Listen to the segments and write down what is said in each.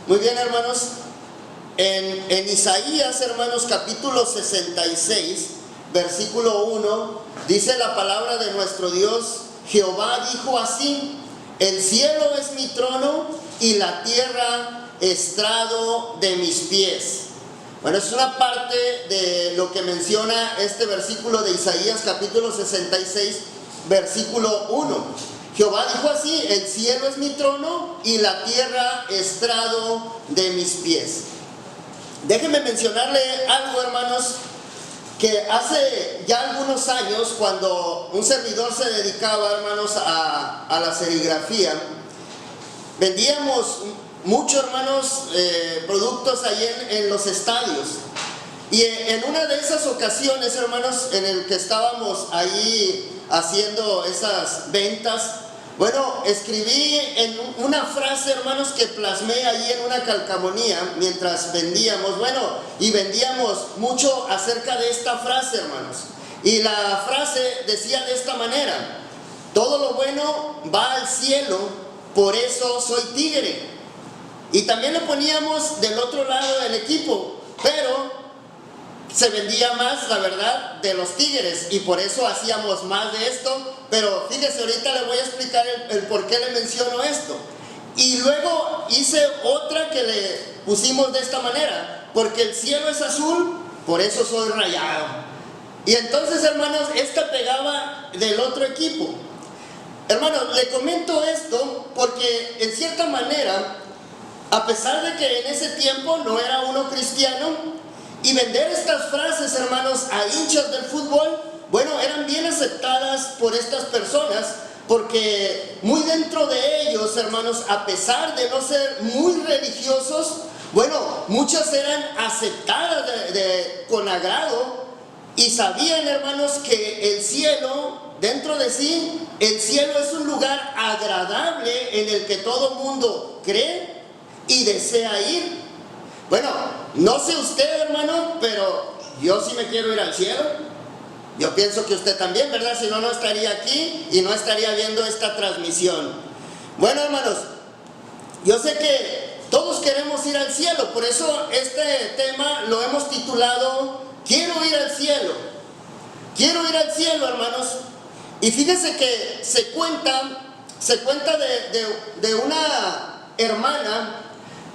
Muy bien, hermanos. En Isaías, hermanos, capítulo 66, versículo 1, dice la palabra de nuestro Dios: Jehová dijo así: el cielo es mi trono y la tierra estrado de mis pies. Bueno, es una parte de lo que menciona este versículo de Isaías capítulo 66, versículo 1. Jehová dijo así: el cielo es mi trono y la tierra estrado de mis pies. Déjenme mencionarle algo, hermanos, que hace ya algunos años, cuando un servidor se dedicaba, hermanos, a la serigrafía, vendíamos mucho, hermanos, productos ahí en los estadios. Y en una de esas ocasiones, hermanos, en el que estábamos ahí haciendo esas ventas, bueno, escribí en una frase, hermanos, que plasmé ahí en una calcamonía mientras vendíamos. Bueno, y vendíamos mucho acerca de esta frase, hermanos. Y la frase decía de esta manera: todo lo bueno va al cielo, por eso soy tigre. Y también le poníamos del otro lado del equipo, pero se vendía más, la verdad, de los tigres, y por eso hacíamos más de esto. Pero fíjese, ahorita le voy a explicar el por qué le menciono esto. Y luego hice otra que le pusimos de esta manera: porque el cielo es azul, por eso soy rayado. Y entonces, hermanos, esta pegaba del otro equipo. Hermanos, le comento esto porque en cierta manera, a pesar de que en ese tiempo no era uno cristiano, y vender estas frases, hermanos, a hinchas del fútbol, bueno, eran bien aceptadas por estas personas, porque muy dentro de ellos, hermanos, a pesar de no ser muy religiosos, bueno, muchas eran aceptadas con agrado, y sabían, hermanos, que el cielo, dentro de sí, el cielo es un lugar agradable en el que todo mundo cree y desea ir. Bueno, no sé usted, hermano, pero yo sí me quiero ir al cielo. Yo pienso que usted también, ¿verdad? Si no, no estaría aquí y no estaría viendo esta transmisión. Bueno, hermanos, yo sé que todos queremos ir al cielo, por eso este tema lo hemos titulado Quiero ir al cielo. Quiero ir al cielo, hermanos. Y fíjense que se cuenta de una hermana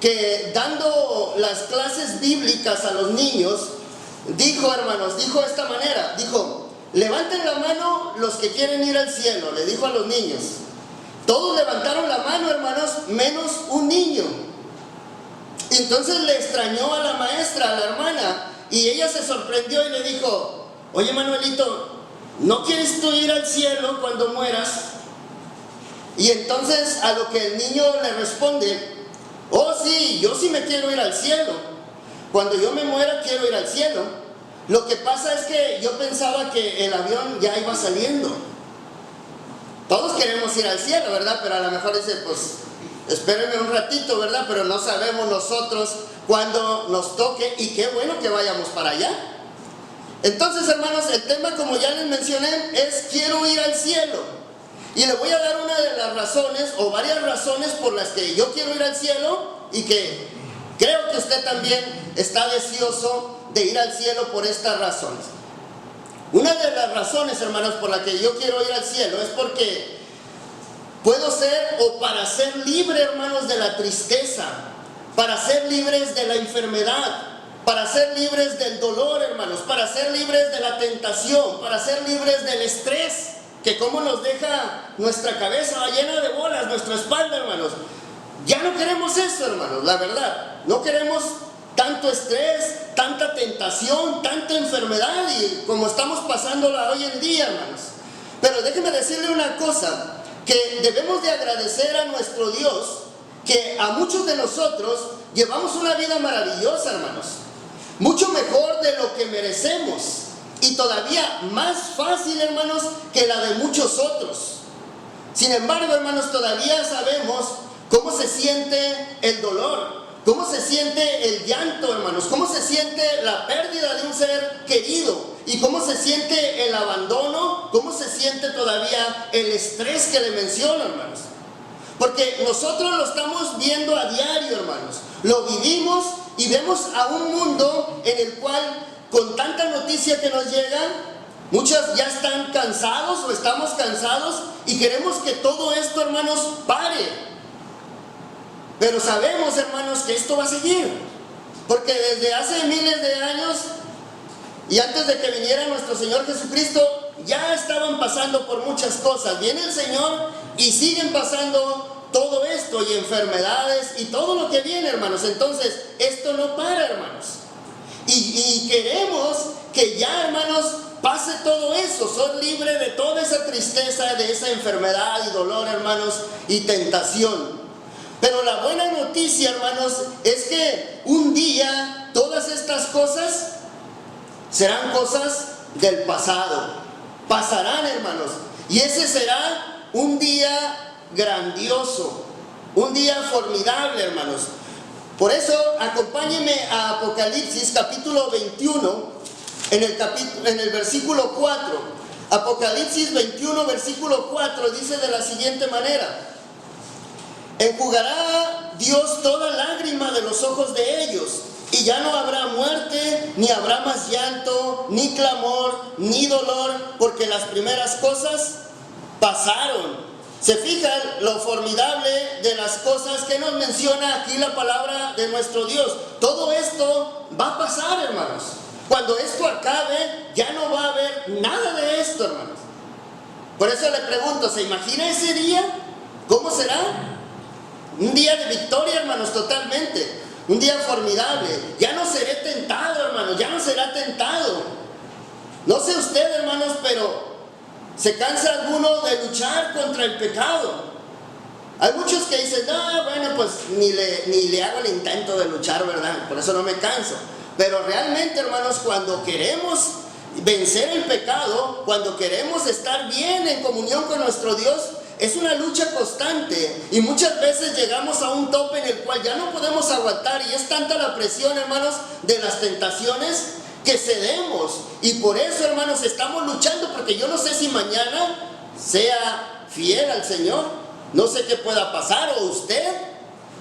que, dando las clases bíblicas a los niños, dijo, hermanos, dijo de esta manera, dijo: levanten la mano los que quieren ir al cielo, le dijo a los niños. Todos levantaron la mano, hermanos, menos un niño. Y entonces le extrañó a la maestra, a la hermana, y ella se sorprendió y le dijo: oye, Manuelito, ¿no quieres tú ir al cielo cuando mueras? Y entonces a lo que el niño le responde: oh sí, yo sí me quiero ir al cielo. Cuando yo me muera quiero ir al cielo. Lo que pasa es que yo pensaba que el avión ya iba saliendo. Todos queremos ir al cielo, ¿verdad? Pero a lo mejor dice: pues espérenme un ratito, ¿verdad? Pero no sabemos nosotros cuándo nos toque, y qué bueno que vayamos para allá. Entonces, hermanos, el tema, como ya les mencioné, es quiero ir al cielo. Y le voy a dar una de las razones, o varias razones, por las que yo quiero ir al cielo, y que creo que usted también está deseoso de ir al cielo por estas razones. Una de las razones, hermanos, por la que yo quiero ir al cielo es porque puedo ser, o para ser libre, hermanos, de la tristeza, para ser libres de la enfermedad, para ser libres del dolor, hermanos, para ser libres de la tentación, para ser libres del estrés, que como nos deja nuestra cabeza llena de bolas, nuestra espalda, hermanos. Ya no queremos eso, hermanos, la verdad. No queremos tanto estrés, tanta tentación, tanta enfermedad, y como estamos pasándola hoy en día, hermanos. Pero déjeme decirle una cosa, que debemos de agradecer a nuestro Dios, que a muchos de nosotros llevamos una vida maravillosa, hermanos. Mucho mejor de lo que merecemos. Y todavía más fácil, hermanos, que la de muchos otros. Sin embargo, hermanos, todavía sabemos cómo se siente el dolor, cómo se siente el llanto, hermanos, cómo se siente la pérdida de un ser querido, y cómo se siente el abandono, cómo se siente todavía el estrés que le menciono, hermanos. Porque nosotros lo estamos viendo a diario, hermanos. Lo vivimos y vemos a un mundo en el cual, con tanta noticia que nos llega, muchas ya están cansados o estamos cansados y queremos que todo esto, hermanos, pare. Pero sabemos, hermanos, que esto va a seguir. Porque desde hace miles de años y antes de que viniera nuestro Señor Jesucristo, ya estaban pasando por muchas cosas. Viene el Señor y siguen pasando todo esto y enfermedades y todo lo que viene, hermanos. Entonces, esto no para, hermanos. Y queremos que ya, hermanos, pase todo eso. Son libres de toda esa tristeza, de esa enfermedad y dolor, hermanos, y tentación. Pero la buena noticia, hermanos, es que un día todas estas cosas serán cosas del pasado. Pasarán, hermanos. Y ese será un día grandioso, un día formidable, hermanos. Por eso, acompáñenme a Apocalipsis capítulo 21, en el versículo 4. Apocalipsis 21, versículo 4, dice de la siguiente manera: enjugará Dios toda lágrima de los ojos de ellos, y ya no habrá muerte, ni habrá más llanto, ni clamor, ni dolor, porque las primeras cosas pasaron. Se fijan lo formidable de las cosas que nos menciona aquí la palabra de nuestro Dios. Todo esto va a pasar, hermanos. Cuando esto acabe, ya no va a haber nada de esto, hermanos. Por eso le pregunto, ¿se imagina ese día? ¿Cómo será? Un día de victoria, hermanos, totalmente. Un día formidable. Ya no seré tentado, hermanos. Ya no será tentado. No sé usted, hermanos, pero ¿se cansa alguno de luchar contra el pecado? Hay muchos que dicen, no, bueno, pues ni le hago el intento de luchar, ¿verdad? Por eso no me canso. Pero realmente, hermanos, cuando queremos vencer el pecado, cuando queremos estar bien en comunión con nuestro Dios, es una lucha constante. Y muchas veces llegamos a un tope en el cual ya no podemos aguantar. Y es tanta la presión, hermanos, de las tentaciones, que cedemos. Y por eso, hermanos, estamos luchando, porque yo no sé si mañana sea fiel al Señor, no sé qué pueda pasar, o usted.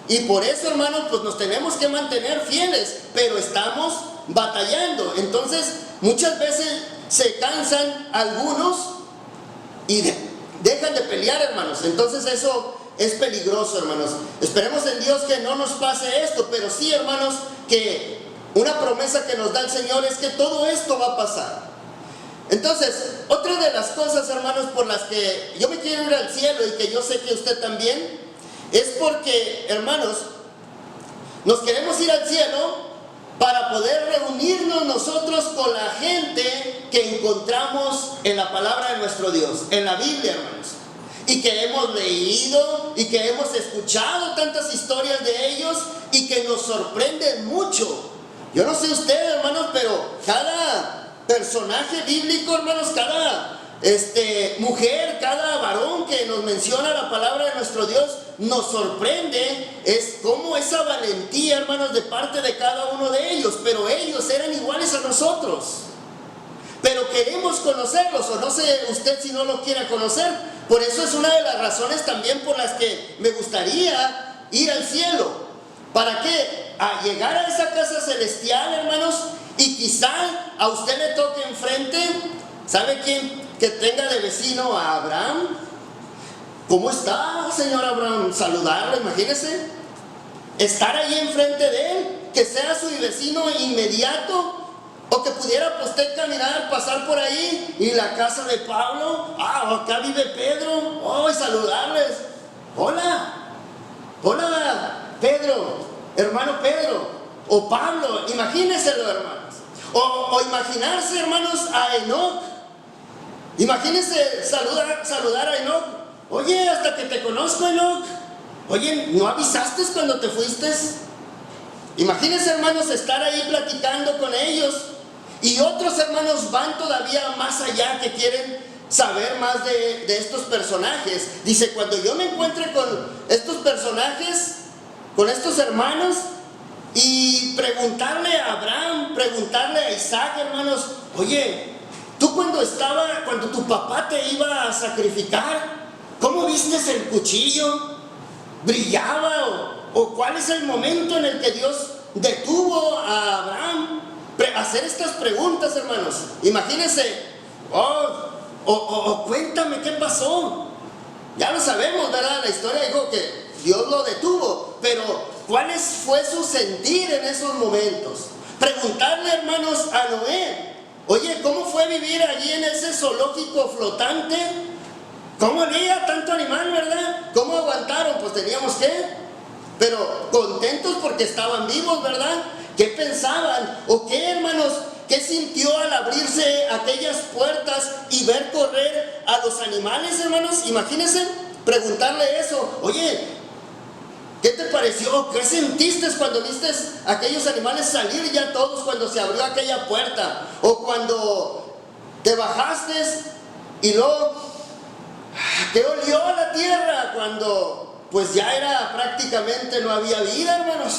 Y por eso, hermanos, pues nos tenemos que mantener fieles, pero estamos batallando. Entonces, muchas veces se cansan algunos y dejan de pelear, hermanos. Entonces eso es peligroso, hermanos. Esperemos en Dios que no nos pase esto, pero sí, hermanos, que una promesa que nos da el Señor es que todo esto va a pasar. Entonces, otra de las cosas, hermanos, por las que yo me quiero ir al cielo, y que yo sé que usted también, es porque, hermanos, nos queremos ir al cielo para poder reunirnos nosotros con la gente que encontramos en la palabra de nuestro Dios, en la Biblia, hermanos, y que hemos leído y que hemos escuchado tantas historias de ellos y que nos sorprenden mucho. Yo no sé usted, hermanos, pero cada personaje bíblico, hermanos, cada mujer, cada varón que nos menciona la palabra de nuestro Dios, nos sorprende. Es como esa valentía, hermanos, de parte de cada uno de ellos. Pero ellos eran iguales a nosotros, pero queremos conocerlos, o no sé usted si no los quiera conocer. Por eso es una de las razones también por las que me gustaría ir al cielo. ¿Para qué? A llegar a esa casa celestial, hermanos, y quizá a usted le toque enfrente, ¿sabe quién? Que tenga de vecino a Abraham. ¿Cómo está, señor Abraham? Saludarlo, imagínese. Estar ahí enfrente de él, que sea su vecino inmediato. O que pudiera usted caminar, pasar por ahí, y la casa de Pablo, acá vive Pedro, y saludarles. Hola, Pedro, hermano Pedro, o Pablo, imagínenselo, hermanos. O imaginarse, hermanos, a Enoc. Imagínense saludar a Enoc. Oye, hasta que te conozco, Enoc. Oye, ¿no avisaste cuando te fuiste? Imagínense, hermanos, estar ahí platicando con ellos. Y otros, hermanos, van todavía más allá, que quieren saber más de estos personajes. Dice, cuando yo me encuentre con estos personajes, con estos hermanos, y preguntarle a Abraham, preguntarle a Isaac, hermanos, oye, tú cuando tu papá te iba a sacrificar, ¿cómo viste el cuchillo? brillaba o cuál es el momento en el que Dios detuvo a Abraham hacer estas preguntas, hermanos. Imagínense, cuéntame qué pasó. Ya lo sabemos, ¿verdad? La historia dijo que Dios lo detuvo, pero ¿cuál fue su sentir en esos momentos? Preguntarle, hermanos, a Noé, oye, ¿cómo fue vivir allí en ese zoológico flotante? ¿Cómo había tanto animal, verdad? ¿Cómo aguantaron? Pues teníamos que, pero contentos porque estaban vivos, ¿verdad? ¿Qué pensaban? ¿O qué, hermanos? ¿Qué sintió al abrirse aquellas puertas y ver correr a los animales, hermanos? Imagínense, preguntarle eso. Oye, ¿qué te pareció? ¿Qué sentiste cuando viste a aquellos animales salir ya todos cuando se abrió aquella puerta? O cuando te bajaste y luego, ¿qué olió a la tierra? Cuando pues ya era prácticamente, no había vida, hermanos.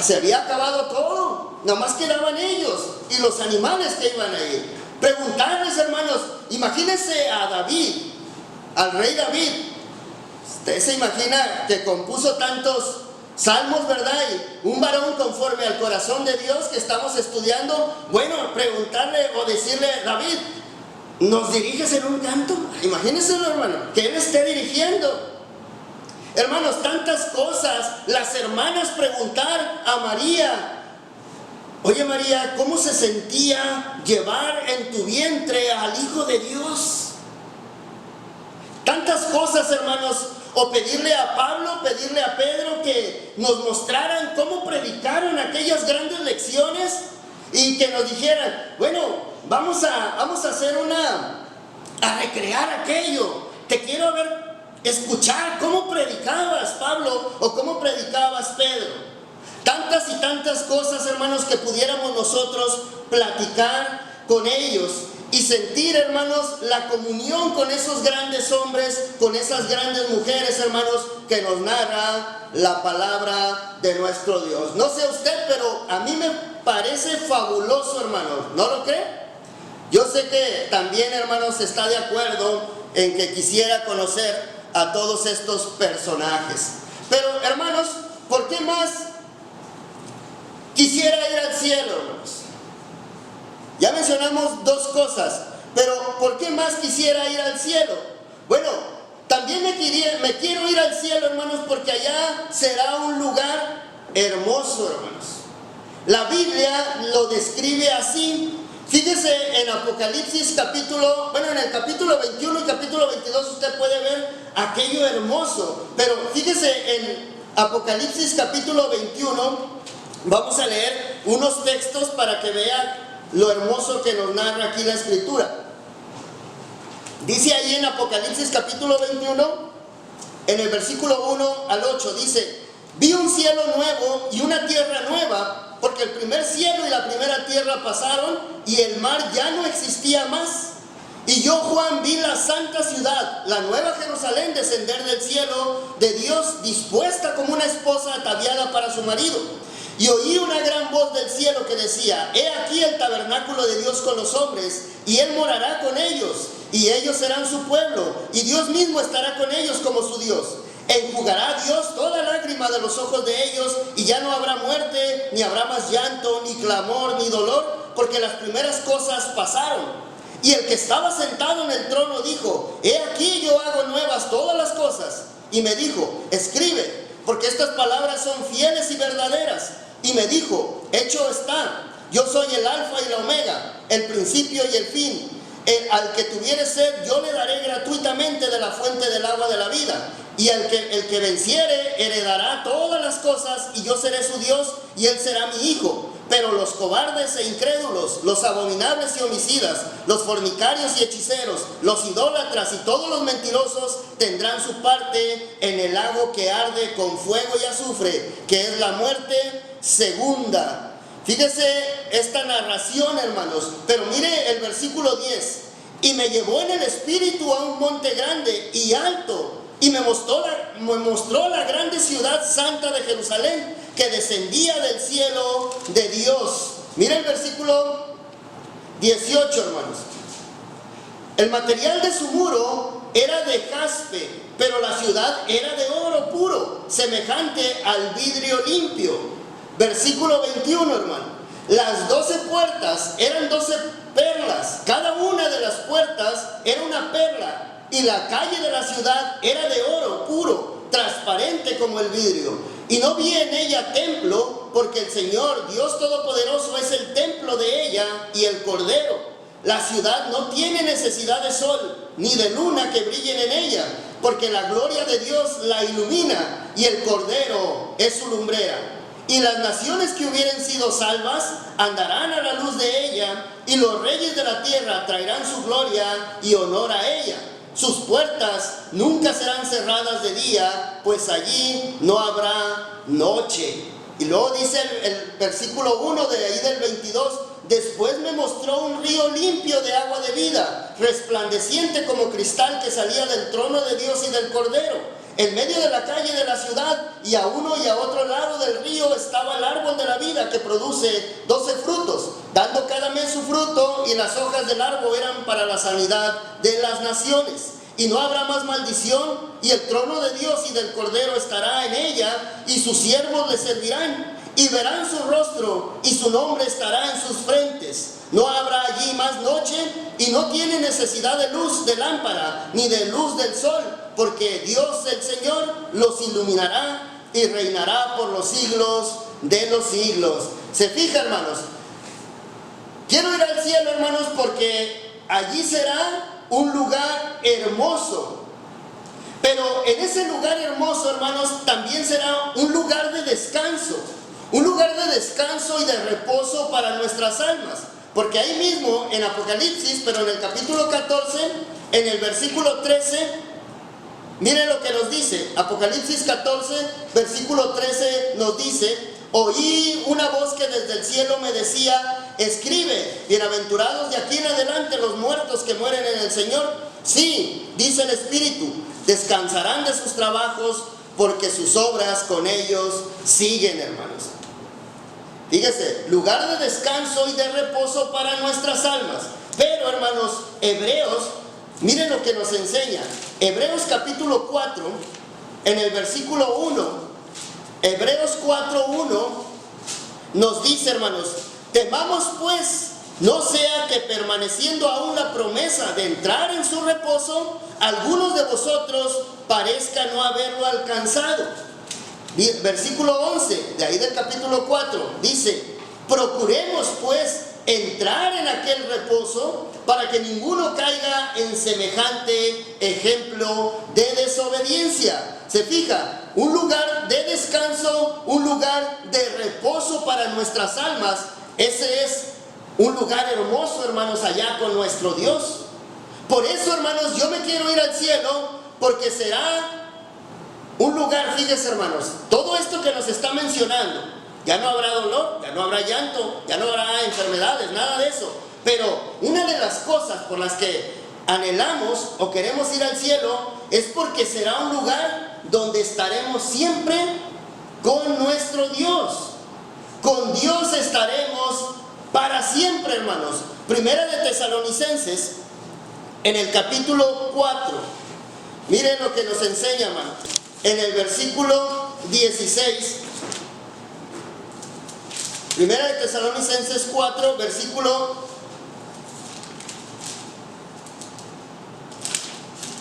Se había acabado todo, nomás quedaban ellos y los animales que iban a ir. Preguntarles, hermanos, imagínense a David, al rey David. Usted se imagina que compuso tantos salmos, ¿verdad? Y un varón conforme al corazón de Dios que estamos estudiando. Bueno, preguntarle o decirle, David, ¿nos diriges en un canto? Imagínense, hermano, que él esté dirigiendo. Hermanos, tantas cosas. Las hermanas preguntar a María, oye María, ¿cómo se sentía llevar en tu vientre al Hijo de Dios? Tantas cosas, hermanos. O pedirle a Pablo, pedirle a Pedro que nos mostraran cómo predicaron aquellas grandes lecciones y que nos dijeran, bueno, vamos a hacer a recrear aquello. Te quiero ver, escuchar cómo predicabas, Pablo, o cómo predicabas, Pedro. Tantas y tantas cosas, hermanos, que pudiéramos nosotros platicar con ellos y sentir, hermanos, la comunión con esos grandes hombres, con esas grandes mujeres, hermanos, que nos narra la palabra de nuestro Dios. No sé usted, pero a mí me parece fabuloso, hermanos. ¿No lo cree? Yo sé que también, hermanos, está de acuerdo en que quisiera conocer a todos estos personajes. Pero, hermanos, ¿por qué más quisiera ir al cielo, hermanos? Ya mencionamos dos cosas, pero ¿por qué más quisiera ir al cielo? Bueno, también me quiero ir al cielo, hermanos, porque allá será un lugar hermoso, hermanos. La Biblia lo describe así. Fíjese en Apocalipsis en el capítulo 21 y capítulo 22 usted puede ver aquello hermoso. Pero fíjese en Apocalipsis capítulo 21, vamos a leer unos textos para que vea lo hermoso que nos narra aquí la Escritura. Dice ahí en Apocalipsis capítulo 21, en el versículo 1 al 8, dice: vi un cielo nuevo y una tierra nueva, porque el primer cielo y la primera tierra pasaron y el mar ya no existía más. Y yo, Juan, vi la santa ciudad, la nueva Jerusalén, descender del cielo de Dios, dispuesta como una esposa ataviada para su marido. Y oí una gran voz del cielo que decía: he aquí el tabernáculo de Dios con los hombres, y Él morará con ellos, y ellos serán su pueblo, y Dios mismo estará con ellos como su Dios. Enjugará Dios toda lágrima de los ojos de ellos, y ya no habrá muerte, ni habrá más llanto, ni clamor, ni dolor, porque las primeras cosas pasaron. Y el que estaba sentado en el trono dijo: he aquí yo hago nuevas todas las cosas. Y me dijo: escribe, porque estas palabras son fieles y verdaderas. Y me dijo: hecho está, yo soy el alfa y la omega, el principio y el fin. Al que tuviere sed, yo le daré gratuitamente de la fuente del agua de la vida. Y el que venciere heredará todas las cosas, y yo seré su Dios, y él será mi hijo. Pero los cobardes e incrédulos, los abominables y homicidas, los fornicarios y hechiceros, los idólatras y todos los mentirosos tendrán su parte en el lago que arde con fuego y azufre, que es la muerte segunda. Fíjese esta narración, hermanos, pero mire el versículo 10. Y me llevó en el espíritu a un monte grande y alto, y me mostró la grande ciudad santa de Jerusalén, que descendía del cielo de Dios. Mire el versículo 18, hermanos. El material de su muro era de jaspe, pero la ciudad era de oro puro, semejante al vidrio limpio. Versículo 21, hermano. Las 12 puertas eran 12 perlas, cada una de las puertas era una perla, y la calle de la ciudad era de oro puro, transparente como el vidrio. Y no vi en ella templo, porque el Señor, Dios Todopoderoso, es el templo de ella y el Cordero. La ciudad no tiene necesidad de sol, ni de luna que brillen en ella, porque la gloria de Dios la ilumina, y el Cordero es su lumbrera. Y las naciones que hubieren sido salvas andarán a la luz de ella, y los reyes de la tierra traerán su gloria y honor a ella. Sus puertas nunca serán cerradas de día, pues allí no habrá noche. Y luego dice el versículo 1 de ahí del 22, después me mostró un río limpio de agua de vida, resplandeciente como cristal, que salía del trono de Dios y del Cordero. En medio de la calle de la ciudad, y a uno y a otro lado del río, estaba el árbol de la vida, que produce 12 frutos, dando cada mes su fruto, y las hojas del árbol eran para la sanidad de las naciones. Y no habrá más maldición, y el trono de Dios y del Cordero estará en ella, y sus siervos le servirán, y verán su rostro, y su nombre estará en sus frentes. No habrá allí más noche, y no tiene necesidad de luz de lámpara, ni de luz del sol, porque Dios el Señor los iluminará y reinará por los siglos de los siglos. ¿Se fija, hermanos? Quiero ir al cielo, hermanos, porque allí será un lugar hermoso. Pero en ese lugar hermoso, hermanos, también será un lugar de descanso. Un lugar de descanso y de reposo para nuestras almas. Porque ahí mismo en Apocalipsis, pero en el capítulo 14, en el versículo 13, miren lo que nos dice. Apocalipsis 14, versículo 13 nos dice: oí una voz que desde el cielo me decía, escribe, bienaventurados de aquí en adelante los muertos que mueren en el Señor. Sí, dice el Espíritu, descansarán de sus trabajos, porque sus obras con ellos siguen, hermanos. Fíjese, lugar de descanso y de reposo para nuestras almas. Pero, hermanos, Hebreos, miren lo que nos enseña. Hebreos capítulo 4, en el versículo 1, Hebreos 4:1, nos dice, hermanos, temamos pues, no sea que permaneciendo aún la promesa de entrar en su reposo, algunos de vosotros parezca no haberlo alcanzado. Versículo 11, de ahí del capítulo 4, dice: procuremos pues entrar en aquel reposo, para que ninguno caiga en semejante ejemplo de desobediencia. Se fija, un lugar de descanso, un lugar de reposo para nuestras almas. Ese es un lugar hermoso, hermanos, allá con nuestro Dios. Por eso, hermanos, yo me quiero ir al cielo, porque será un lugar, fíjense, hermanos, todo esto que nos está mencionando, ya no habrá dolor, ya no habrá llanto, ya no habrá enfermedades, nada de eso. Pero una de las cosas por las que anhelamos o queremos ir al cielo es porque será un lugar donde estaremos siempre con nuestro Dios. Con Dios estaremos para siempre, hermanos. Primera de Tesalonicenses, en el capítulo 4, miren lo que nos enseña, hermanos. En el versículo 16, Primera de Tesalonicenses 4, versículo,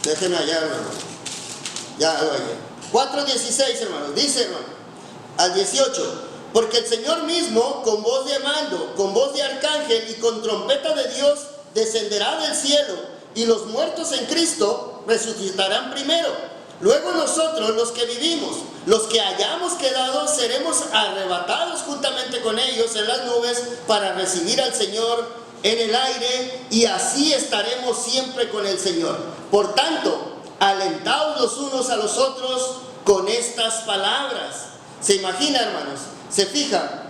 déjenme allá, hermano, ya lo hay. 4:16, hermanos, dice, hermano, al 18: porque el Señor mismo, con voz de mando, con voz de arcángel y con trompeta de Dios, descenderá del cielo, y los muertos en Cristo resucitarán primero. Luego nosotros, los que vivimos, los que hayamos quedado, seremos arrebatados juntamente con ellos en las nubes para recibir al Señor en el aire, y así estaremos siempre con el Señor. Por tanto, alentaos los unos a los otros con estas palabras. ¿Se imagina, hermanos? ¿Se fija?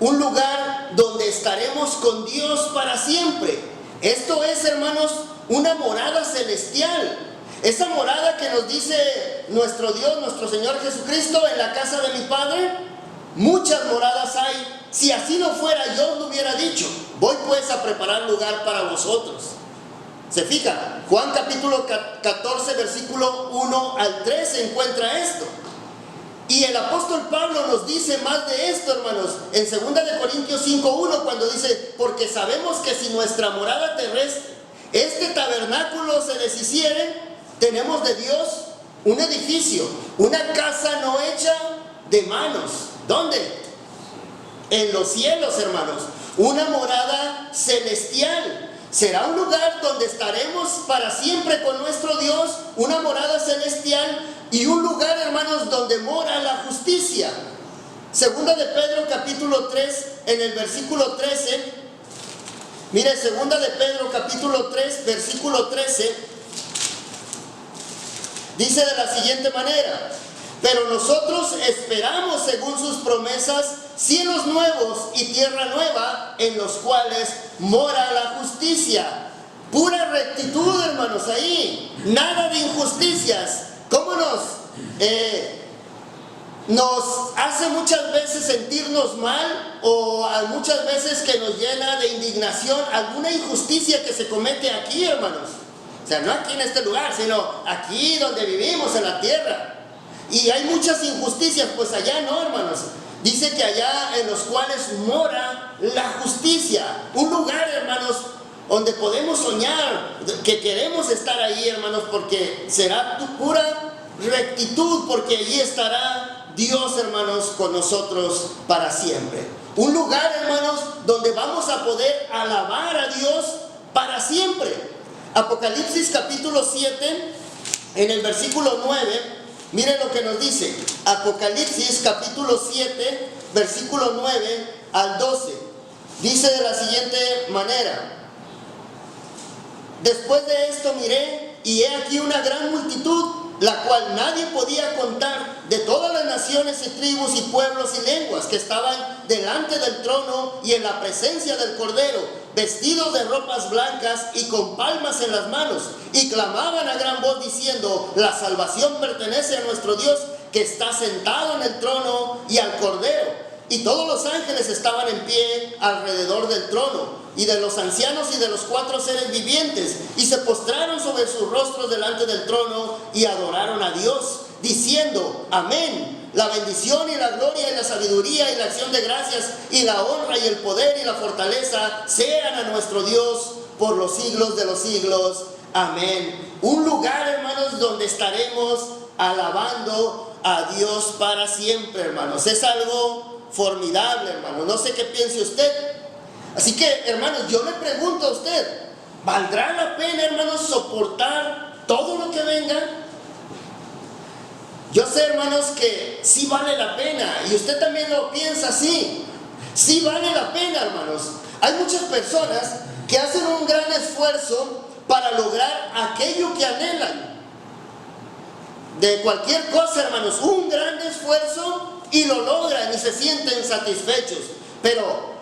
Un lugar donde estaremos con Dios para siempre. Esto es, hermanos, una morada celestial. Esa morada que nos dice nuestro Dios, nuestro Señor Jesucristo: en la casa de mi Padre muchas moradas hay. Si así no fuera, yo os lo hubiera dicho. Voy pues a preparar lugar para vosotros. ¿Se fija? Juan capítulo 14, versículo 1 al 3 se encuentra esto. Y el apóstol Pablo nos dice más de esto, hermanos, en 2 Corintios 5:1, cuando dice: porque sabemos que si nuestra morada terrestre, este tabernáculo, se deshiciere, tenemos de Dios un edificio, una casa no hecha de manos. ¿Dónde? En los cielos, hermanos. Una morada celestial. Será un lugar donde estaremos para siempre con nuestro Dios, una morada celestial y un lugar, hermanos, donde mora la justicia. Segunda de Pedro capítulo 3, en el versículo 13. Mire, segunda de Pedro capítulo 3, versículo 13. Dice de la siguiente manera: pero nosotros esperamos, según sus promesas, cielos nuevos y tierra nueva, en los cuales mora la justicia. Pura rectitud, hermanos, ahí. Nada de injusticias. ¿Cómo nos hace muchas veces sentirnos mal, o muchas veces que nos llena de indignación alguna injusticia que se comete aquí, hermanos? O sea, no aquí en este lugar, sino aquí donde vivimos, en la tierra. Y hay muchas injusticias, pues allá no, hermanos. Dice que allá en los cuales mora la justicia. Un lugar, hermanos, donde podemos soñar, que queremos estar ahí, hermanos, porque será tu pura rectitud, porque allí estará Dios, hermanos, con nosotros para siempre. Un lugar, hermanos, donde vamos a poder alabar a Dios para siempre. Apocalipsis capítulo 7, en el versículo 9, miren lo que nos dice. Apocalipsis capítulo 7, versículo 9 al 12. Dice de la siguiente manera: después de esto miré, y he aquí una gran multitud, la cual nadie podía contar, de todas las naciones y tribus y pueblos y lenguas, que estaban delante del trono y en la presencia del Cordero, vestidos de ropas blancas y con palmas en las manos, y clamaban a gran voz diciendo: la salvación pertenece a nuestro Dios, que está sentado en el trono, y al Cordero. Y todos los ángeles estaban en pie alrededor del trono, y de los ancianos y de los 4 seres vivientes, y se postraron sobre sus rostros delante del trono y adoraron a Dios, diciendo: amén. La bendición y la gloria y la sabiduría y la acción de gracias y la honra y el poder y la fortaleza sean a nuestro Dios por los siglos de los siglos. Amén. Un lugar, hermanos, donde estaremos alabando a Dios para siempre, hermanos. Es algo formidable, hermanos. No sé qué piense usted. Así que, hermanos, yo le pregunto a usted: ¿valdrá la pena, hermanos, soportar todo lo que venga? Yo sé, hermanos, que sí vale la pena, y usted también lo piensa así. Sí vale la pena, hermanos. Hay muchas personas que hacen un gran esfuerzo para lograr aquello que anhelan. De cualquier cosa, hermanos, un gran esfuerzo, y lo logran y se sienten satisfechos. Pero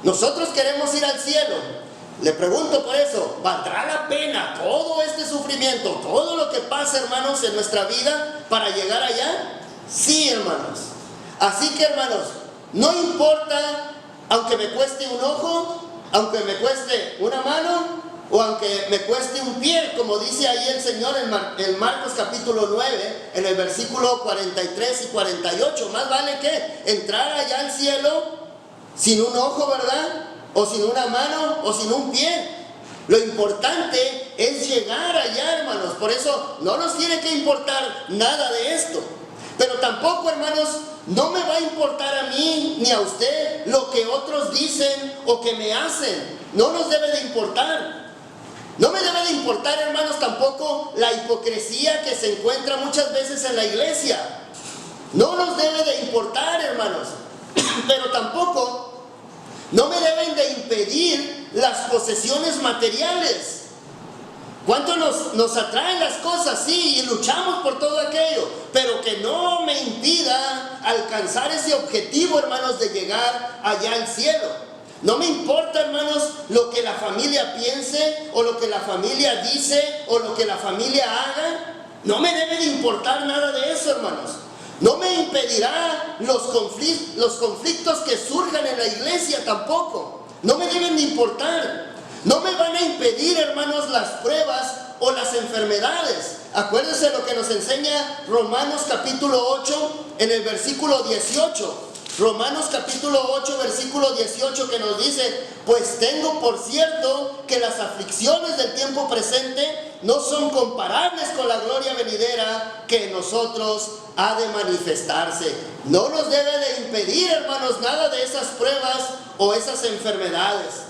nosotros queremos ir al cielo. Le pregunto por eso: ¿valdrá la pena todo este sufrimiento, todo lo que pasa, hermanos, en nuestra vida para llegar allá? Sí, hermanos. Así que, hermanos, no importa, aunque me cueste un ojo, aunque me cueste una mano, o aunque me cueste un pie, como dice ahí el Señor en Marcos capítulo 9, en el versículo 43 y 48. Más vale que entrar allá al cielo sin un ojo, ¿verdad?, o sin una mano, o sin un pie. Lo importante es llegar allá, hermanos. Por eso no nos tiene que importar nada de esto. Pero tampoco, hermanos, no me va a importar a mí ni a usted lo que otros dicen o que me hacen. No nos debe de importar. No me debe de importar, hermanos, tampoco la hipocresía que se encuentra muchas veces en la iglesia. No nos debe de importar, hermanos. Pero tampoco no me deben de impedir las posesiones materiales. ¿Cuánto nos atraen las cosas? Sí, y luchamos por todo aquello, pero que no me impida alcanzar ese objetivo, hermanos, de llegar allá al cielo. No me importa, hermanos, lo que la familia piense, o lo que la familia dice, o lo que la familia haga. No me debe de importar nada de eso, hermanos. No me impedirá los conflictos que surjan en la iglesia tampoco. No me deben de importar. No me van a impedir, hermanos, las pruebas o las enfermedades. Acuérdense lo que nos enseña Romanos capítulo 8 en el versículo 18. Romanos capítulo 8 versículo 18, que nos dice: pues tengo por cierto que las aflicciones del tiempo presente no son comparables con la gloria venidera que en nosotros ha de manifestarse. No nos debe de impedir, hermanos, nada de esas pruebas o esas enfermedades.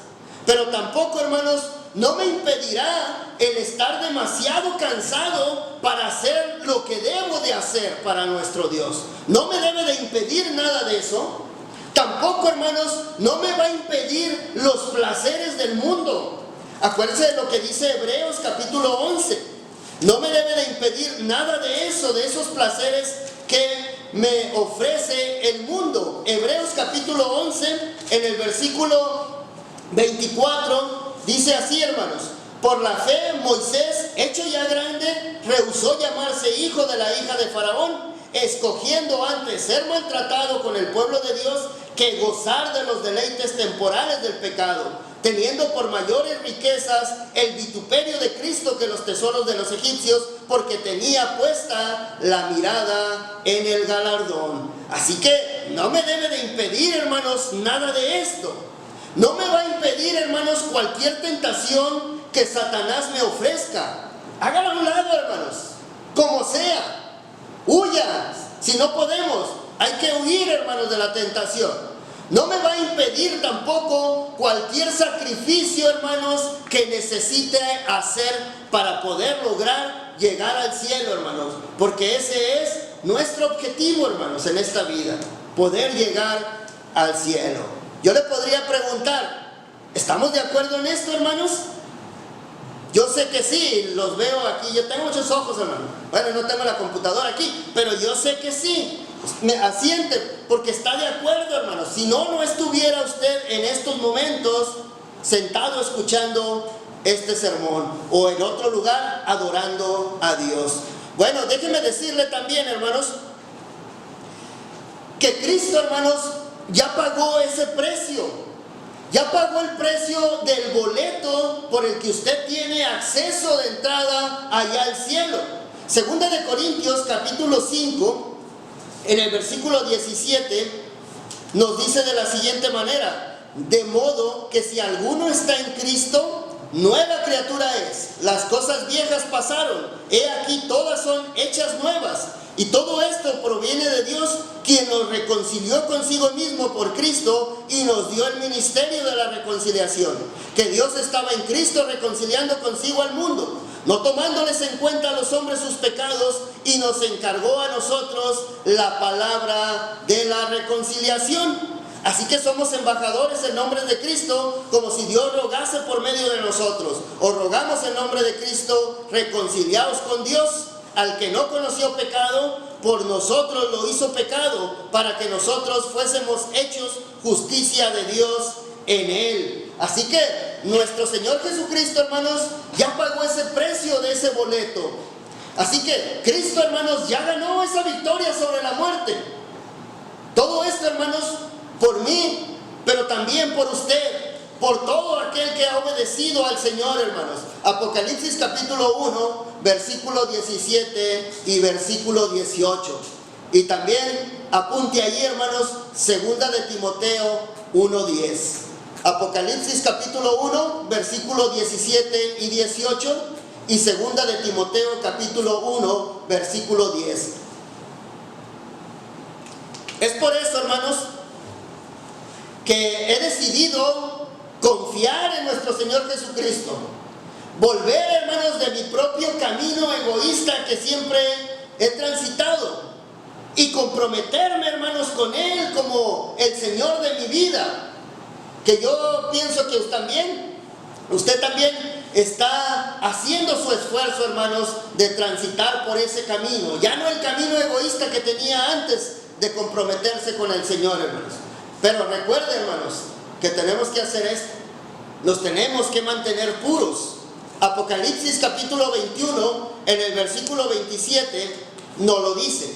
Pero tampoco, hermanos, no me impedirá el estar demasiado cansado para hacer lo que debo de hacer para nuestro Dios. No me debe de impedir nada de eso. Tampoco, hermanos, no me va a impedir los placeres del mundo. Acuérdense de lo que dice Hebreos capítulo 11. No me debe de impedir nada de eso, de esos placeres que me ofrece el mundo. Hebreos capítulo 11, en el versículo 24, dice así, hermanos: por la fe Moisés, hecho ya grande, rehusó llamarse hijo de la hija de Faraón, escogiendo antes ser maltratado con el pueblo de Dios que gozar de los deleites temporales del pecado, teniendo por mayores riquezas el vituperio de Cristo que los tesoros de los egipcios, porque tenía puesta la mirada en el galardón. Así que no me debe de impedir, hermanos, nada de esto. No me va a impedir, hermanos, cualquier tentación que Satanás me ofrezca. Hágalo a un lado, hermanos, como sea. Huya. Si no podemos, hay que huir, hermanos, de la tentación. No me va a impedir tampoco cualquier sacrificio, hermanos, que necesite hacer para poder lograr llegar al cielo, hermanos. Porque ese es nuestro objetivo, hermanos, en esta vida: poder llegar al cielo. Yo le podría preguntar: ¿estamos de acuerdo en esto, hermanos? Yo sé que sí, los veo aquí. Yo tengo muchos ojos, hermano. Bueno, no tengo la computadora aquí, pero yo sé que sí. Me asiente porque está de acuerdo, hermanos. Si no, no estuviera usted en estos momentos sentado escuchando este sermón, o en otro lugar adorando a Dios. Bueno, déjenme decirle también, hermanos, que Cristo, hermanos, ya pagó ese precio. Ya pagó el precio del boleto por el que usted tiene acceso de entrada allá al cielo. Segunda de Corintios capítulo 5, en el versículo 17, nos dice de la siguiente manera: de modo que si alguno está en Cristo, nueva criatura es. Las cosas viejas pasaron, he aquí todas son hechas nuevas. Y todo esto proviene de Dios, quien nos reconcilió consigo mismo por Cristo y nos dio el ministerio de la reconciliación. Que Dios estaba en Cristo reconciliando consigo al mundo, no tomándoles en cuenta a los hombres sus pecados, y nos encargó a nosotros la palabra de la reconciliación. Así que somos embajadores en nombre de Cristo, como si Dios rogase por medio de nosotros. Os rogamos en nombre de Cristo, reconciliaos con Dios. Al que no conoció pecado, por nosotros lo hizo pecado, para que nosotros fuésemos hechos justicia de Dios en él. Así que nuestro Señor Jesucristo, hermanos, ya pagó ese precio de ese boleto. Así que Cristo, hermanos, ya ganó esa victoria sobre la muerte. Todo esto, hermanos, por mí, pero también por usted, por todo aquel que ha obedecido al Señor, hermanos. Apocalipsis capítulo 1, versículo 17 y versículo 18. Y también apunte allí, hermanos, segunda de Timoteo 1:10. Apocalipsis capítulo 1, versículo 17 y 18. Y segunda de Timoteo capítulo 1, versículo 10. Es por eso, hermanos, que he decidido confiar en nuestro Señor Jesucristo. Volver, hermanos, de mi propio camino egoísta que siempre he transitado, y comprometerme, hermanos, con Él como el Señor de mi vida. Que yo pienso que usted también está haciendo su esfuerzo, hermanos, de transitar por ese camino. Ya no el camino egoísta que tenía antes de comprometerse con el Señor, hermanos. Pero recuerde, hermanos, que tenemos que hacer esto. Nos tenemos que mantener puros. Apocalipsis capítulo 21, en el versículo 27, nos lo dice.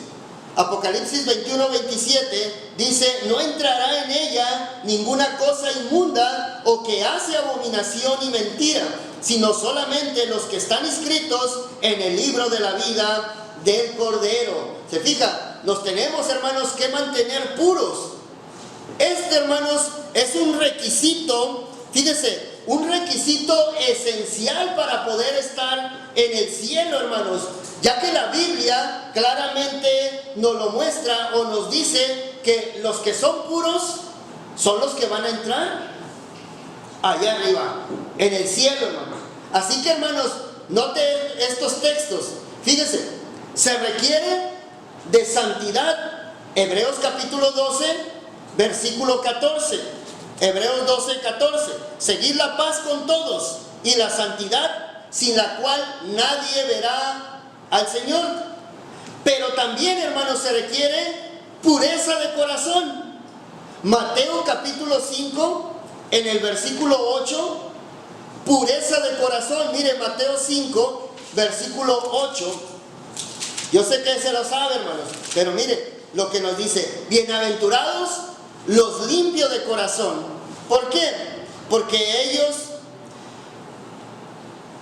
Apocalipsis 21, 27 dice: no entrará en ella ninguna cosa inmunda o que hace abominación y mentira, sino solamente los que están inscritos en el libro de la vida del Cordero. ¿Se fija? Nos tenemos, hermanos, que mantener puros. Hermanos, es un requisito, fíjese, un requisito esencial para poder estar en el cielo, hermanos, ya que la Biblia claramente nos lo muestra o nos dice que los que son puros son los que van a entrar allá arriba, en el cielo, hermanos. Así que, hermanos, note estos textos. Fíjese, se requiere de santidad. Hebreos capítulo 12, versículo 14. Hebreos 12, 14. Seguid la paz con todos y la santidad, sin la cual nadie verá al Señor. Pero también, hermanos, se requiere pureza de corazón. Mateo capítulo 5, en el versículo 8, pureza de corazón. Mire, Mateo 5, versículo 8. Yo sé que se lo sabe, hermanos, pero mire lo que nos dice: bienaventurados los limpios de corazón. ¿Por qué? Porque ellos,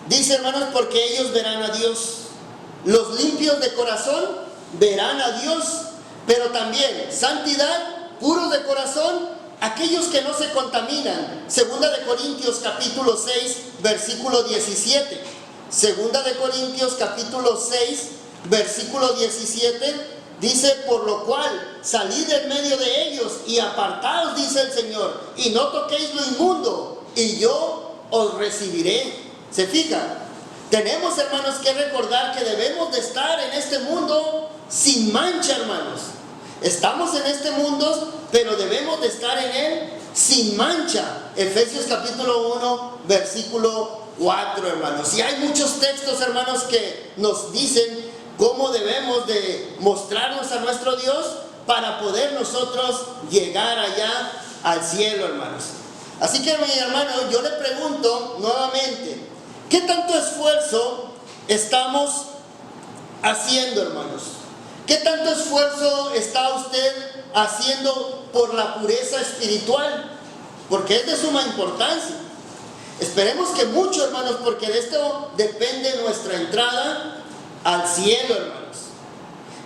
dice, hermanos, porque ellos verán a Dios. Los limpios de corazón verán a Dios. Pero también santidad, puros de corazón, aquellos que no se contaminan. Segunda de Corintios capítulo 6, versículo 17. Segunda de Corintios capítulo 6, versículo 17. Dice: por lo cual salid del medio de ellos y apartaos, dice el Señor, y no toquéis lo inmundo, y yo os recibiré. ¿Se fija? Tenemos, hermanos, que recordar que debemos de estar en este mundo sin mancha, hermanos. Estamos en este mundo, pero debemos de estar en él sin mancha. Efesios capítulo 1, versículo 4, hermanos. Y hay muchos textos, hermanos, que nos dicen cómo debemos de mostrarnos a nuestro Dios para poder nosotros llegar allá al cielo, hermanos. Así que, mi hermano, yo le pregunto nuevamente, ¿qué tanto esfuerzo estamos haciendo, hermanos? ¿Qué tanto esfuerzo está usted haciendo por la pureza espiritual? Porque es de suma importancia. Esperemos que mucho, hermanos, porque de esto depende nuestra entrada al cielo, hermanos.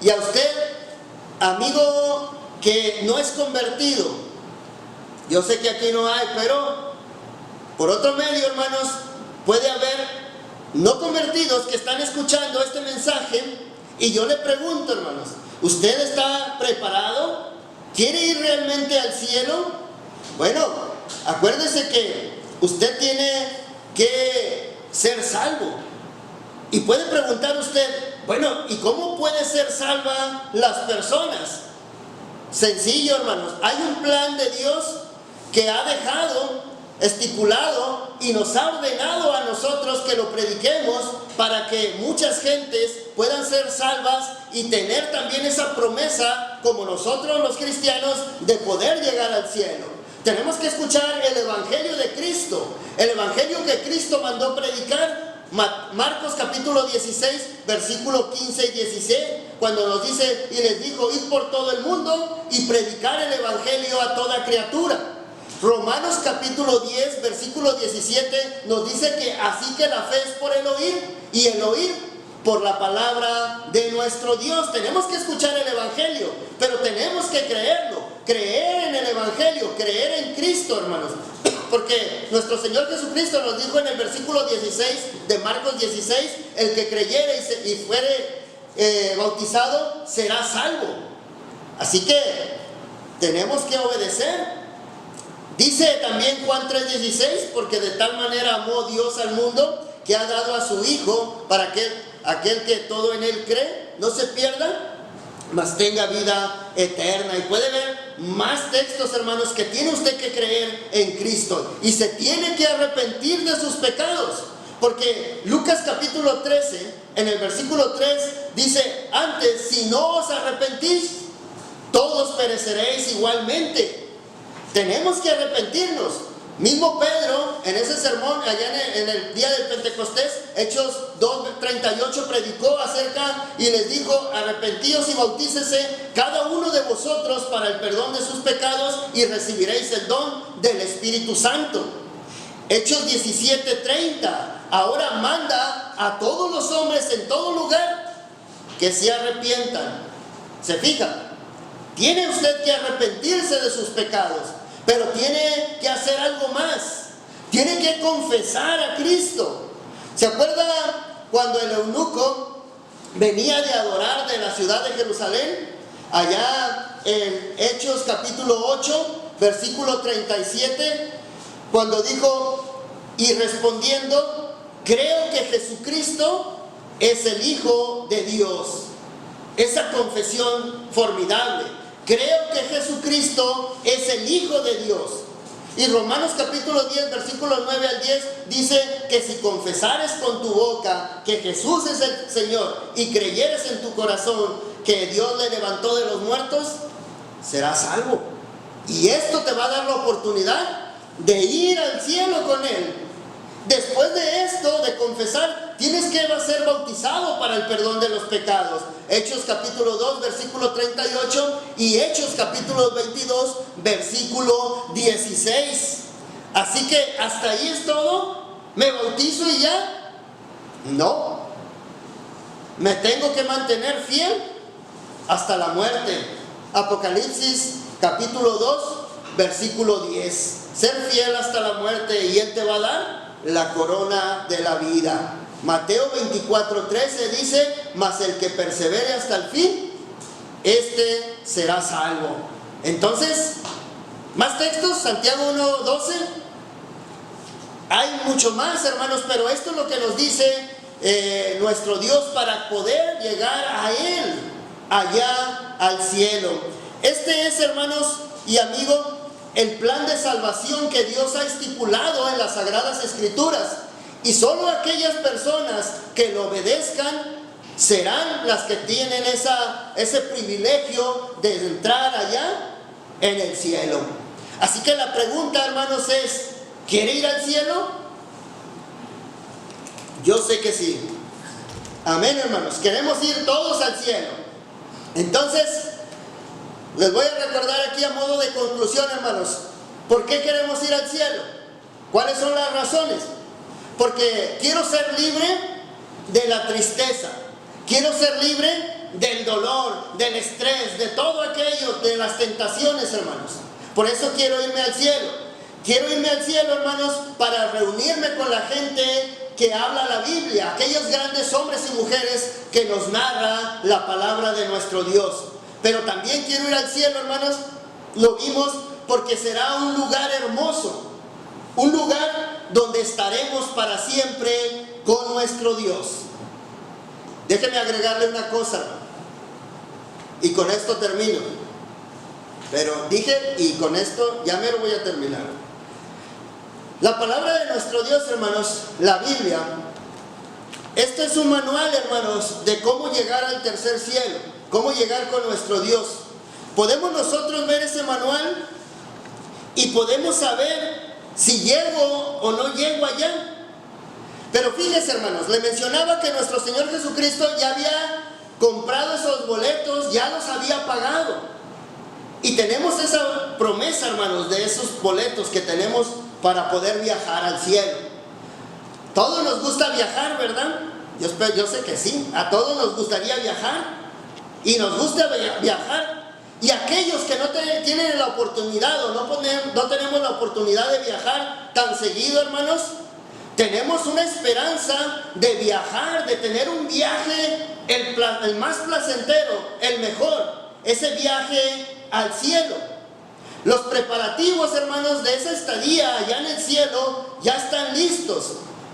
Y a usted, amigo que no es convertido, yo sé que aquí no hay, pero por otro medio, hermanos, puede haber no convertidos que están escuchando este mensaje. Y yo le pregunto, hermanos, ¿usted está preparado? ¿Quiere ir realmente al cielo? Bueno, acuérdese que usted tiene que ser salvo. Y puede preguntar usted, bueno, ¿y cómo puede ser salva las personas? Sencillo, hermanos, hay un plan de Dios que ha dejado estipulado y nos ha ordenado a nosotros que lo prediquemos para que muchas gentes puedan ser salvas y tener también esa promesa, como nosotros los cristianos, de poder llegar al cielo. Tenemos que escuchar el evangelio de Cristo, el evangelio que Cristo mandó predicar. Marcos capítulo 16, versículo 15 y 16, cuando nos dice: y les dijo, id por todo el mundo y predicar el evangelio a toda criatura. Romanos capítulo 10, versículo 17 nos dice que así que la fe es por el oír, y el oír por la palabra de nuestro Dios. Tenemos que escuchar el evangelio, pero tenemos que creerlo, creer en el evangelio, creer en Cristo, hermanos. Porque nuestro Señor Jesucristo nos dijo en el versículo 16 de Marcos 16: el que creyere y fuere bautizado será salvo. Así que tenemos que obedecer. Dice también Juan 3:16: porque de tal manera amó Dios al mundo que ha dado a su Hijo, para que aquel que todo en él cree no se pierda, mas tenga vida eterna. Y puede ver más textos, hermanos, que tiene usted que creer en Cristo y se tiene que arrepentir de sus pecados. Porque Lucas capítulo 13, en el versículo 3, dice: antes, si no os arrepentís, todos pereceréis igualmente. Tenemos que arrepentirnos. Mismo Pedro, en ese sermón allá en el día del Pentecostés, Hechos 2:38, predicó acerca y les dijo: arrepentíos y bautícese cada uno de vosotros para el perdón de sus pecados y recibiréis el don del Espíritu Santo. Hechos 17:30. Ahora manda a todos los hombres en todo lugar que se arrepientan. ¿Se fija? Tiene usted que arrepentirse de sus pecados, pero tiene que hacer algo más. Tiene que confesar a Cristo. ¿Se acuerda cuando el eunuco venía de adorar de la ciudad de Jerusalén? Allá en Hechos capítulo 8, versículo 37, cuando dijo, y respondiendo, creo que Jesucristo es el Hijo de Dios. Esa confesión formidable. Creo que Jesucristo es el Hijo de Dios. Y Romanos capítulo 10, versículos 9 al 10 dice que si confesares con tu boca que Jesús es el Señor y creyeres en tu corazón que Dios le levantó de los muertos, serás salvo. Y esto te va a dar la oportunidad de ir al cielo con Él. Después de esto, de confesar, tienes que ser bautizado para el perdón de los pecados. Hechos capítulo 2, versículo 38 y Hechos capítulo 22, versículo 16. Así que hasta ahí es todo. ¿Me bautizo y ya? No. Me tengo que mantener fiel hasta la muerte. Apocalipsis capítulo 2, versículo 10. Ser fiel hasta la muerte y Él te va a dar la corona de la vida. Mateo 24:13 dice, mas el que persevere hasta el fin, este será salvo. Entonces, más textos, Santiago 1:12. Hay mucho más, hermanos, pero esto es lo que nos dice nuestro Dios para poder llegar a Él, allá al cielo. Este es, hermanos y amigos, el plan de salvación que Dios ha estipulado en las Sagradas Escrituras. Y solo aquellas personas que lo obedezcan serán las que tienen ese privilegio de entrar allá en el cielo. Así que la pregunta, hermanos, es, ¿quiere ir al cielo? Yo sé que sí. Amén, hermanos. Queremos ir todos al cielo. Entonces, les voy a recordar aquí a modo de conclusión, hermanos, ¿por qué queremos ir al cielo? ¿Cuáles son las razones? Porque quiero ser libre de la tristeza, quiero ser libre del dolor, del estrés, de todo aquello, de las tentaciones, hermanos. Por eso quiero irme al cielo. Quiero irme al cielo, hermanos, para reunirme con la gente que habla la Biblia, aquellos grandes hombres y mujeres que nos narra la palabra de nuestro Dios. Pero también quiero ir al cielo, hermanos, lo vimos, porque será un lugar hermoso, un lugar donde estaremos para siempre con nuestro Dios. Déjeme agregarle una cosa, y con esto termino. Pero dije, y con esto ya me lo voy a terminar. La palabra de nuestro Dios, hermanos, la Biblia, este es un manual, hermanos, de cómo llegar al tercer cielo, cómo llegar con nuestro Dios. Podemos nosotros ver ese manual y podemos saber si llego o no llego allá. Pero fíjense, hermanos, le mencionaba que nuestro Señor Jesucristo ya había comprado esos boletos, ya los había pagado. Y tenemos esa promesa, hermanos, de esos boletos que tenemos para poder viajar al cielo. Todos nos gusta viajar, ¿verdad? Yo sé que sí, a todos nos gustaría viajar. Y nos gusta viajar. Y aquellos que no tienen la oportunidad o no tenemos la oportunidad de viajar tan seguido, hermanos, tenemos una esperanza de viajar, de tener un viaje el más placentero, el mejor, ese viaje al cielo. Los preparativos, hermanos, de esa estadía allá en el cielo ya están listos,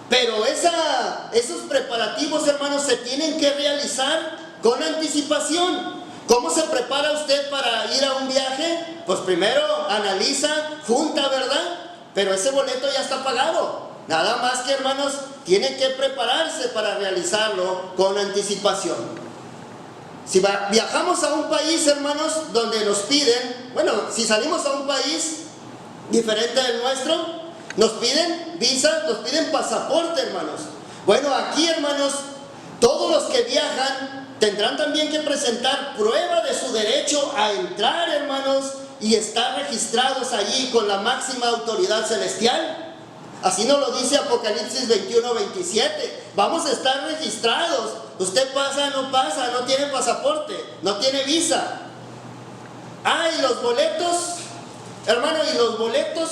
pero esos preparativos, hermanos, se tienen que realizar con anticipación. ¿Cómo se prepara usted para ir a un viaje? Pues primero analiza, junta, ¿verdad? Pero ese boleto ya está pagado. Nada más que, hermanos, tiene que prepararse para realizarlo con anticipación. Si viajamos a un país, hermanos, donde nos piden, si salimos a un país diferente del nuestro, nos piden visa, nos piden pasaporte, hermanos. Bueno, aquí, hermanos, todos los que viajan tendrán también que presentar prueba de su derecho a entrar, hermanos, y estar registrados allí con la máxima autoridad celestial. Así nos lo dice Apocalipsis 21:27. Vamos a estar registrados. Usted pasa, no tiene pasaporte, no tiene visa. Y los boletos, hermano, y los boletos,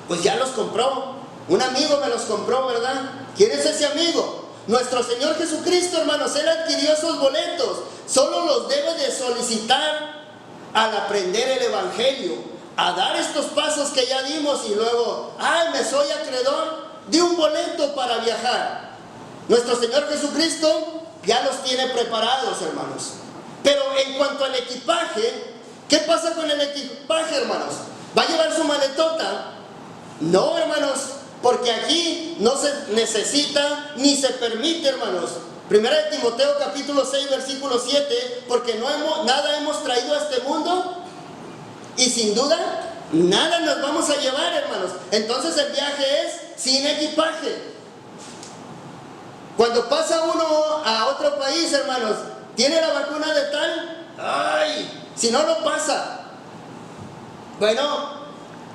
pues ya los compró. Un amigo me los compró, ¿verdad? ¿Quién es ese amigo? Nuestro Señor Jesucristo, hermanos. Él adquirió esos boletos. Solo los debe de solicitar al aprender el Evangelio, a dar estos pasos que ya dimos y luego, me soy acreedor de un boleto para viajar. Nuestro Señor Jesucristo ya los tiene preparados, hermanos. Pero en cuanto al equipaje, ¿qué pasa con el equipaje, hermanos? ¿Va a llevar su maletota? No, hermanos, porque aquí no se necesita ni se permite, hermanos. Primera de Timoteo capítulo 6 versículo 7, porque nada hemos traído a este mundo y sin duda nada nos vamos a llevar, hermanos. Entonces el viaje es sin equipaje. Cuando pasa uno a otro país, hermanos, ¿tiene la vacuna de tal? Si no, no pasa. Bueno,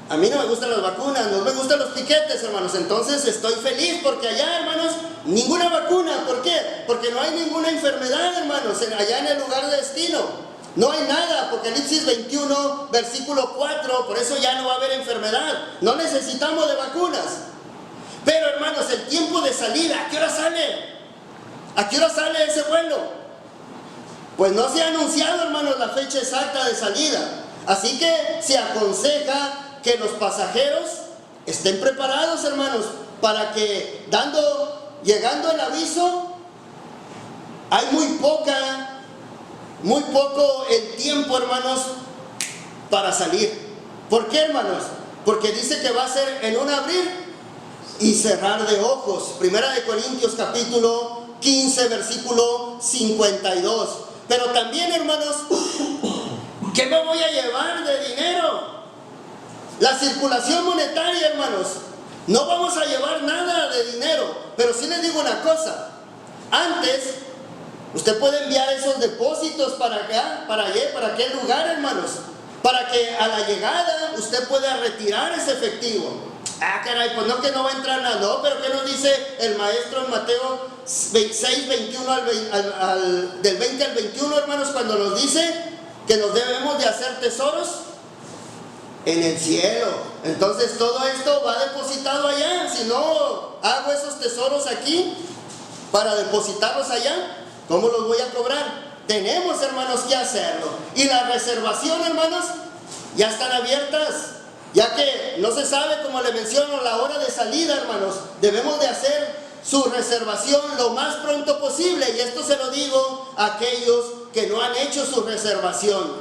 a mí no me gustan las vacunas, no me gustan los piquetes, hermanos. Entonces estoy feliz porque allá, hermanos, ninguna vacuna. ¿Por qué? Porque no hay ninguna enfermedad, hermanos, allá en el lugar de destino. No hay nada. Apocalipsis 21, versículo 4. Por eso ya no va a haber enfermedad. No necesitamos de vacunas. Pero, hermanos, el tiempo de salida, ¿a qué hora sale? ¿A qué hora sale ese vuelo? Pues no se ha anunciado, hermanos, la fecha exacta de salida. Así que se aconseja que los pasajeros estén preparados, hermanos, para que llegando el aviso, hay muy poco el tiempo, hermanos, para salir. ¿Por qué, hermanos? Porque dice que va a ser en un abrir y cerrar de ojos. Primera de Corintios capítulo 15 versículo 52. Pero también, hermanos, ¿qué me voy a llevar de dinero? La circulación monetaria, hermanos. No vamos a llevar nada de dinero. Pero sí les digo una cosa. Antes, usted puede enviar esos depósitos para acá, para allá, para aquel lugar, hermanos, para que a la llegada usted pueda retirar ese efectivo. Caray, pues no, que no va a entrar nada. No, pero ¿qué nos dice el maestro en Mateo 6, 21 del 20 al 21, hermanos? Cuando nos dice que nos debemos de hacer tesoros en el cielo. Entonces todo esto va depositado allá. Si no hago esos tesoros aquí para depositarlos allá, ¿cómo los voy a cobrar? Tenemos, hermanos, que hacerlo. Y la reservación, hermanos, ya están abiertas, ya que no se sabe, como le menciono, la hora de salida, hermanos. Debemos de hacer su reservación lo más pronto posible. Y esto se lo digo a aquellos que no han hecho su reservación.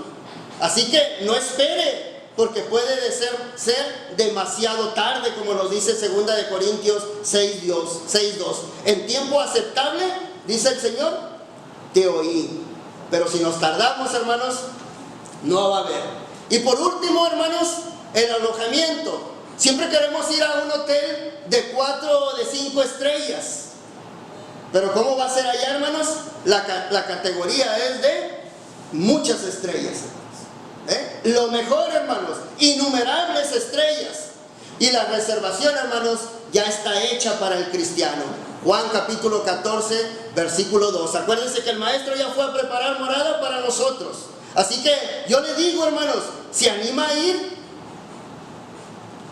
Así que no espere, porque puede ser demasiado tarde, como nos dice 2 de Corintios 6:2. En tiempo aceptable, dice el Señor, te oí. Pero si nos tardamos, hermanos, no va a haber. Y por último, hermanos, el alojamiento. Siempre queremos ir a un hotel de 4 o de 5 estrellas. Pero ¿cómo va a ser allá, hermanos? La categoría es de muchas estrellas. Lo mejor, hermanos, innumerables estrellas. Y la reservación, hermanos, ya está hecha para el cristiano. Juan capítulo 14, versículo 2. Acuérdense que el maestro ya fue a preparar morada para nosotros. Así que yo le digo, hermanos, ¿se anima a ir?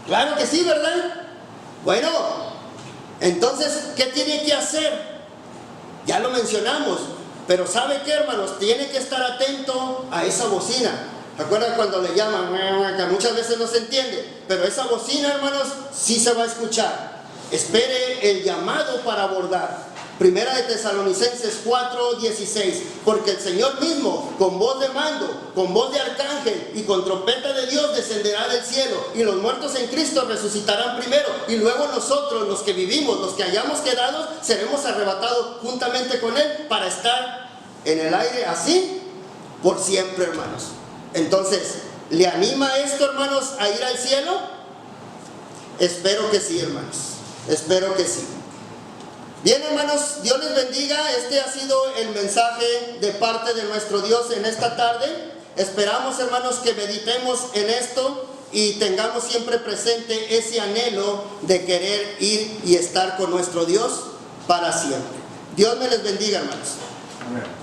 Claro que sí, ¿verdad? Bueno, entonces, ¿qué tiene que hacer? Ya lo mencionamos. Pero ¿sabe qué, hermanos? Tiene que estar atento a esa bocina. ¿Recuerdan cuando le llaman? Que muchas veces no se entiende. Pero esa bocina, hermanos, sí se va a escuchar. Espere el llamado para abordar. Primera de Tesalonicenses 4:16. Porque el Señor mismo, con voz de mando, con voz de arcángel y con trompeta de Dios, descenderá del cielo. Y los muertos en Cristo resucitarán primero. Y luego nosotros, los que vivimos, los que hayamos quedado, seremos arrebatados juntamente con Él para estar en el aire así por siempre, hermanos. Entonces, ¿le anima esto, hermanos, a ir al cielo? Espero que sí, hermanos. Espero que sí. Bien, hermanos, Dios les bendiga. Este ha sido el mensaje de parte de nuestro Dios en esta tarde. Esperamos, hermanos, que meditemos en esto y tengamos siempre presente ese anhelo de querer ir y estar con nuestro Dios para siempre. Dios me les bendiga, hermanos. Amén.